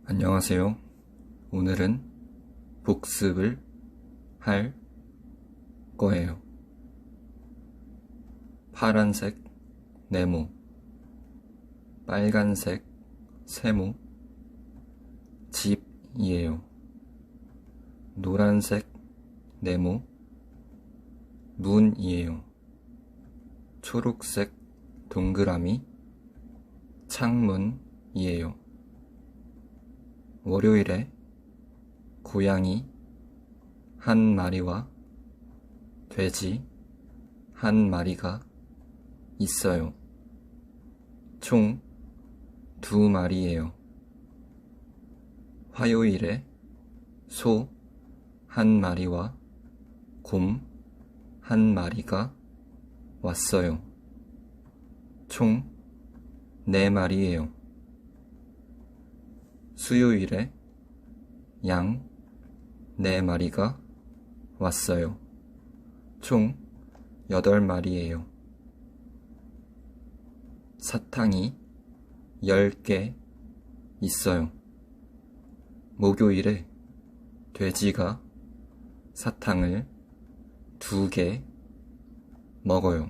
안녕하세요. 오늘은 복습을 할 거예요. 파란색 네모, 빨간색 세모, 집이에요. 노란색 네모, 문이에요. 초록색 동그라미, 창문이에요. 월요일에 고양이 한 마리와 돼지 한 마리가 있어요. 총 2마리예요. 화요일에 소 한 마리와 곰 한 마리가 왔어요. 총 4마리예요. 수요일에 양 4마리가 왔어요. 총 8마리예요. 사탕이 10개 있어요. 목요일에 돼지가 사탕을 2개 먹어요.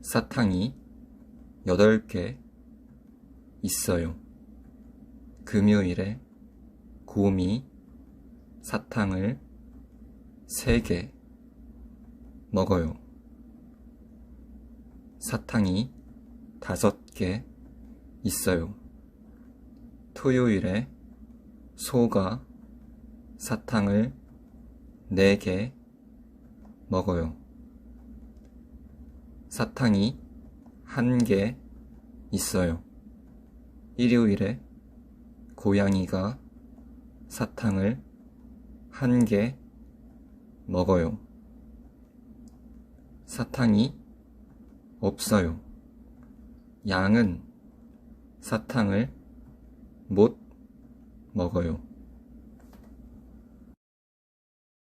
사탕이 8개 있어요. 금요일에 곰이 사탕을 3개 먹어요. 사탕이 5개 있어요. 토요일에 소가 사탕을 4개 먹어요. 사탕이 1개 있어요. 일요일에 고양이가 사탕을 1개 먹어요. 사탕이 없어요. 양은 사탕을 못 먹어요.